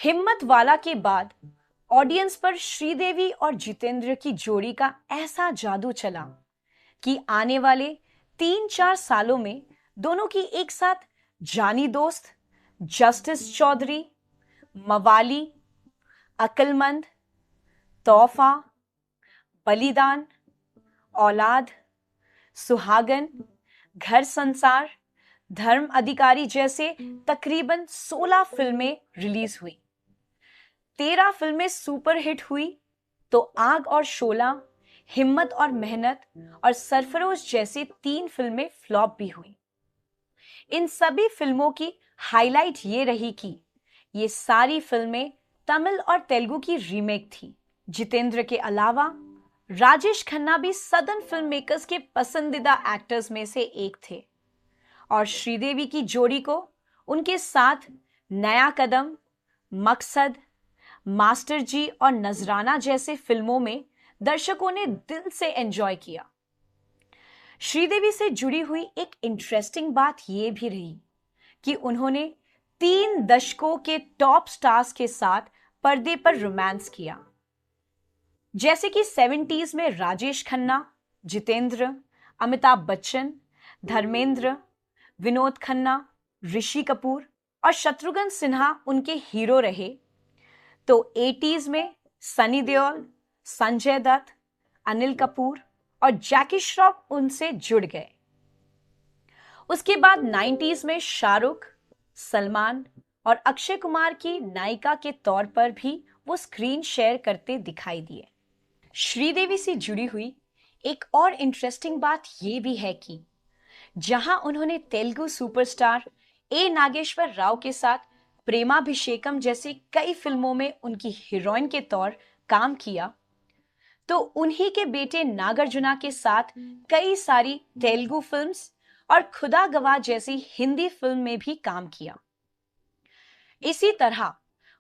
हिम्मत वाला के बाद ऑडियंस पर श्रीदेवी और जितेंद्र की जोड़ी का ऐसा जादू चला कि आने वाले 3-4 सालों में दोनों की एक साथ जानी दोस्त, जस्टिस चौधरी, मवाली, अक्लमंद, तोहफा, बलिदान, औलाद, सुहागन, घर संसार, धर्म अधिकारी जैसे तकरीबन 16 फिल्में रिलीज हुई। 13 फिल्में सुपरहिट हुई तो आग और शोला, हिम्मत और मेहनत और सरफरोश जैसे 3 फिल्में फ्लॉप भी हुई। इन सभी फिल्मों की हाईलाइट ये रही कि ये सारी फिल्में तमिल और तेलुगु की रीमेक थी। जितेंद्र के अलावा राजेश खन्ना भी सदर्न फिल्म मेकर्स के पसंदीदा एक्टर्स में से एक थे और श्रीदेवी की जोड़ी को उनके साथ नया कदम, मकसद, मास्टर जी और नजराना जैसे फिल्मों में दर्शकों ने दिल से एंजॉय किया। श्रीदेवी से जुड़ी हुई एक इंटरेस्टिंग बात यह भी रही कि उन्होंने 3 दशकों के टॉप स्टार्स के साथ पर्दे पर रोमांस किया, जैसे कि 70s में राजेश खन्ना, जितेंद्र, अमिताभ बच्चन, धर्मेंद्र, विनोद खन्ना, ऋषि कपूर और शत्रुघ्न सिन्हा उनके हीरो रहे, तो 80s में सनी देओल, संजय दत्त, अनिल कपूर और जैकी श्रॉफ उनसे जुड़ गए। उसके बाद 90s में शाहरुख, सलमान और अक्षय कुमार की नायिका के तौर पर भी वो स्क्रीन शेयर करते दिखाई दिए। श्रीदेवी से जुड़ी हुई एक और इंटरेस्टिंग बात यह भी है कि जहां उन्होंने तेलुगु सुपरस्टार ए नागेश्वर राव के साथ प्रेमाभिषेकम जैसी कई फिल्मों में उनकी हीरोइन के तौर काम किया, तो उन्हीं के बेटे नागार्जुना के साथ कई सारी तेलुगु फिल्म्स और खुदा गवाह जैसी हिंदी फिल्म में भी काम किया। इसी तरह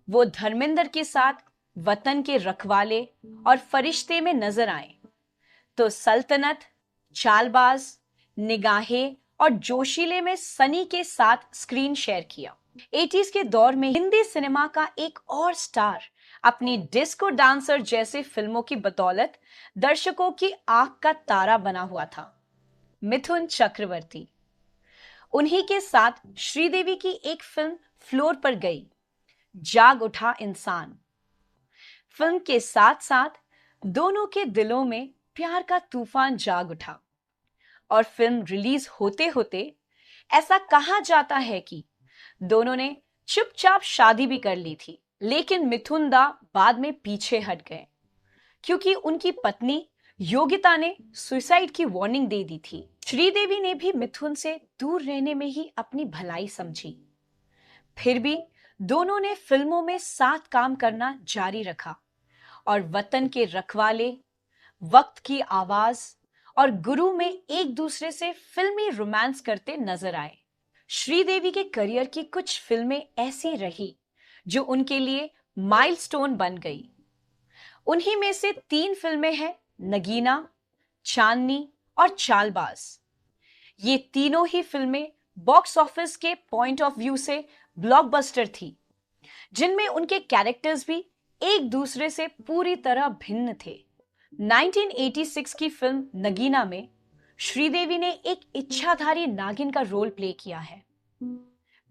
वो धर्मेंद्र के साथ वतन के रखवाले और फरिश्ते में नजर आए, तो सल्तनत, चालबाज, निगाहें और जोशीले में सनी के साथ स्क्रीन शेयर किया। 80s के दौर में हिंदी सिनेमा का एक और स्टार अपनी डिस्को डांसर जैसे फिल्मों की बदौलत दर्शकों की आंख का तारा बना हुआ था, मिथुन चक्रवर्ती। उन्हीं के साथ श्रीदेवी की एक फिल्म फ्लोर पर गई, जाग उठा इंसान। फिल्म के साथ साथ दोनों के दिलों में प्यार का तूफान जाग उठा और फिल्म रिलीज होते होते ऐसा कहा जाता है कि दोनों ने चुपचाप शादी भी कर ली थी, लेकिन मिथुन दा बाद में पीछे हट गए क्योंकि उनकी पत्नी योगिता ने सुसाइड की वार्निंग दे दी थी। श्रीदेवी ने भी मिथुन से दूर रहने में ही अपनी भलाई समझी। फिर भी दोनों ने फिल्मों में साथ काम करना जारी रखा और वतन के रखवाले, वक्त की आवाज और गुरु में एक दूसरे से फिल्मी रोमांस करते नजर आए। श्रीदेवी के करियर की कुछ फिल्में ऐसी रही जो उनके लिए माइलस्टोन बन गई। उन्हीं में से 3 फिल्में हैं नगीना, चांदनी और चालबाज। ये तीनों ही फिल्में बॉक्स ऑफिस के पॉइंट ऑफ व्यू से ब्लॉकबस्टर थी, जिनमें उनके कैरेक्टर्स भी एक दूसरे से पूरी तरह भिन्न थे। 1986 की फिल्म नगीना में श्रीदेवी ने एक इच्छाधारी नागिन का रोल प्ले किया है।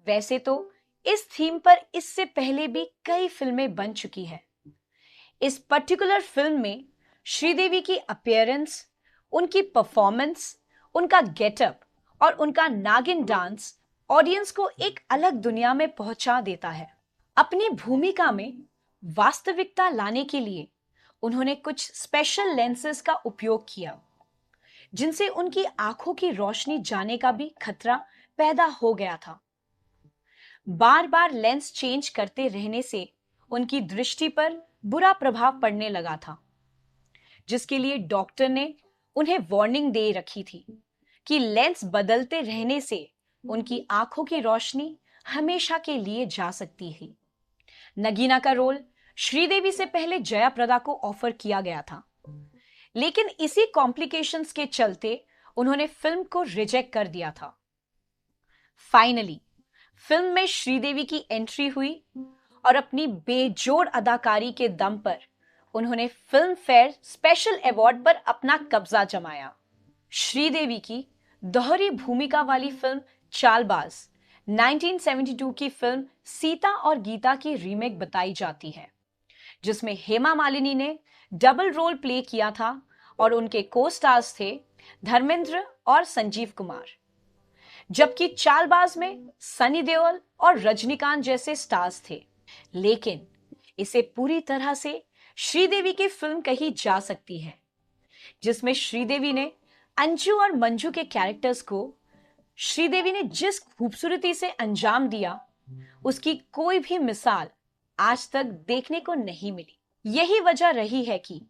वैसे तो इस थीम पर इससे पहले भी कई फिल्में बन चुकी है। इस पर्टिकुलर फिल्म में श्रीदेवी की अपीयरेंस, उनकी परफॉर्मेंस, उनका गेटअप और उनका नागिन डांस ऑडियंस को एक अलग दुनिया में पहुंचा देता है। अपनी भूमिका में वास्तविकता लाने के लिए उन्होंने कुछ स्पेशल लेंसेज का उपयोग किया, जिनसे उनकी आंखों की रोशनी जाने का भी खतरा पैदा हो गया था। बार बार लेंस चेंज करते रहने से उनकी दृष्टि पर बुरा प्रभाव पड़ने लगा था, जिसके लिए डॉक्टर ने उन्हें वार्निंग दे रखी थी कि लेंस बदलते रहने से उनकी आंखों की रोशनी हमेशा के लिए जा सकती है। नगीना का रोल श्रीदेवी से पहले जया प्रदा को ऑफर किया गया था, लेकिन इसी कॉम्प्लिकेशंस के चलते उन्होंने फिल्म को रिजेक्ट कर दिया था। फाइनली फिल्म में श्रीदेवी की एंट्री हुई और अपनी बेजोड़ अदाकारी के दम पर उन्होंने फिल्म फेयर स्पेशल अवार्ड पर अपना कब्जा जमाया। श्रीदेवी की दोहरी भूमिका वाली फिल्म चालबाज 1972 की फिल्म सीता और गीता की रीमेक बताई जाती है, जिसमें हेमा मालिनी ने डबल रोल प्ले किया था और उनके को स्टार्स थे धर्मेंद्र और संजीव कुमार। जबकि चालबाज में सनी देओल और रजनीकांत जैसे स्टार्स थे, लेकिन इसे पूरी तरह से श्रीदेवी की फिल्म कही जा सकती है, जिसमें श्रीदेवी ने अंजू और मंजू के कैरेक्टर्स को श्रीदेवी ने जिस खूबसूरती से अंजाम दिया, उसकी कोई भी मिसाल आज तक देखने को नहीं मिली। यही वजह रही है कि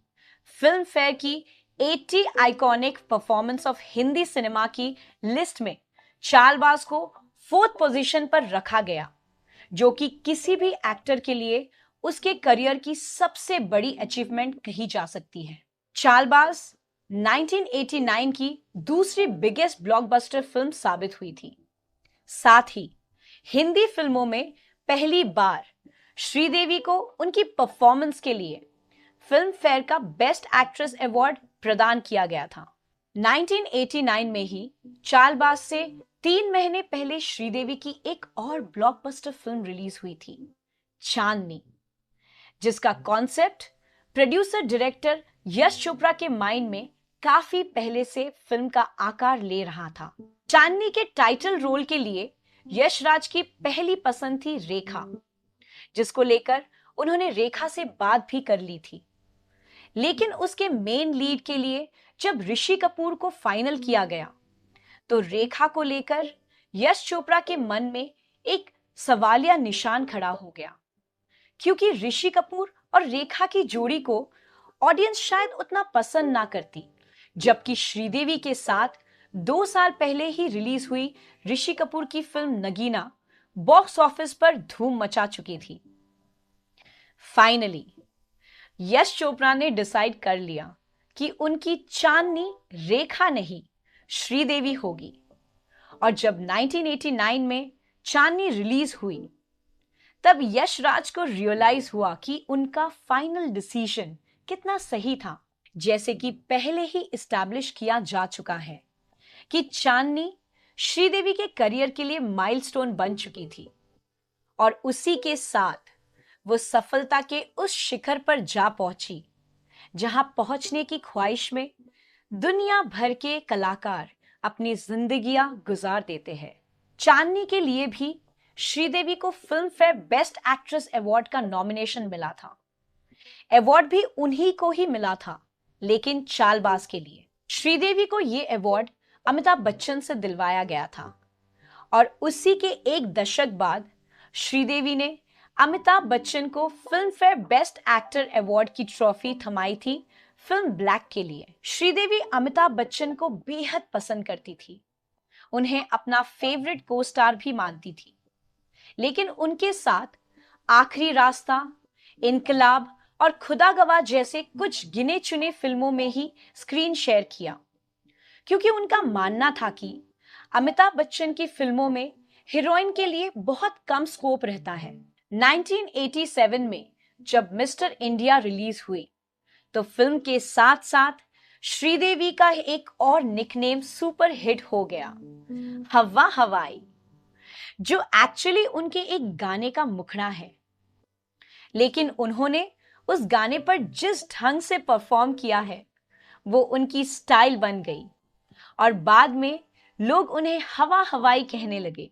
फिल्म फेयर की 80 iconic performance of Hindi cinema की लिस्ट में चालबाज को 4th पोजीशन पर रखा गया, जो कि किसी भी एक्टर के लिए उसके करियर की सबसे बड़ी अचीवमेंट कही जा सकती है। चालबाज 1989 की दूसरी बिगेस्ट ब्लॉकबस्टर फिल्म साबित हुई थी। साथ ही हिंदी फिल्मों में पहली बार श्रीदेवी को उनकी परफॉर्मेंस के लिए फिल्म फेयर का बेस्ट एक्ट्रेस अवार्ड प्रदान किया गया था। 1989 में ही चालबाज से 3 महीने पहले श्रीदेवी की एक और ब्लॉकबस्टर फिल्म रिलीज हुई थी, चांदनी, जिसका concept producer director Yash Chopra के माइंड में काफी पहले से फिल्म का आकार ले रहा था। चांदनी के टाइटल रोल के लिए यश राज की पहली पसंद थी रेखा, जिसको लेकर उन्होंने रेखा से बात भी कर ली थी। लेकिन उसके मेन लीड के लिए जब ऋषि कपूर को फाइनल किया गया, तो रेखा को लेकर यश चोपड़ा के मन में एक सवालिया निशान खड़ा हो गया, क्योंकि ऋषि कपूर और रेखा की जोड़ी को ऑडियंस शायद उतना पसंद ना करती, जबकि श्रीदेवी के साथ 2 साल पहले ही रिलीज हुई ऋषि कपूर की फिल्म नगीना बॉक्स ऑफिस पर धूम मचा चुकी थी। फाइनली यश चोपड़ा ने डिसाइड कर लिया कि उनकी चांदनी रेखा नहीं श्रीदेवी होगी, और जब 1989 में चांदनी रिलीज हुई, तब यश राज को रियलाइज हुआ कि उनका फाइनल डिसीजन कितना सही था। जैसे कि पहले ही इस्टेब्लिश किया जा चुका है कि चांदनी श्रीदेवी के करियर के लिए माइलस्टोन बन चुकी थी, और उसी के साथ वो सफलता के उस शिखर पर जा पहुंची जहां पहुंचने की ख्वाहिश में दुनिया भर के कलाकार अपनी जिंदगियां गुजार देते हैं। चांदनी के लिए भी श्रीदेवी को film fair best actress award का नॉमिनेशन मिला था। अवार्ड भी उन्हीं को ही मिला था, लेकिन चालबाज के लिए श्रीदेवी को यह अवार्ड अमिताभ बच्चन से दिलवाया गया था, और उसी के एक दशक बाद श्रीदेवी ने अमिताभ बच्चन को film fair best actor award की ट्रॉफी थमाई थी फिल्म ब्लैक के लिए। श्रीदेवी अमिताभ बच्चन को बेहद पसंद करती थी, उन्हें अपना फेवरेट को स्टार भी मानती थी, लेकिन उनके साथ आखिरी रास्ता, इनकलाब और खुदा गवाह जैसे कुछ गिने चुने फिल्मों में ही स्क्रीन शेयर किया, क्योंकि उनका मानना था कि अमिताभ बच्चन की फिल्मों में हीरोइन के लिए बहुत कम स्कोप रहता है। 1987 में जब मिस्टर इंडिया रिलीज हुई, तो फिल्म के साथ साथ श्रीदेवी का एक और निकनेम सुपर हिट हो गया, हवा हवाई, जो एक्चुअली उनके एक गाने का मुखड़ा है। लेकिन उन्होंने उस गाने पर जिस ढंग से परफॉर्म किया है, वो उनकी स्टाइल बन गई, और बाद में लोग उन्हें हवा हवाई कहने लगे।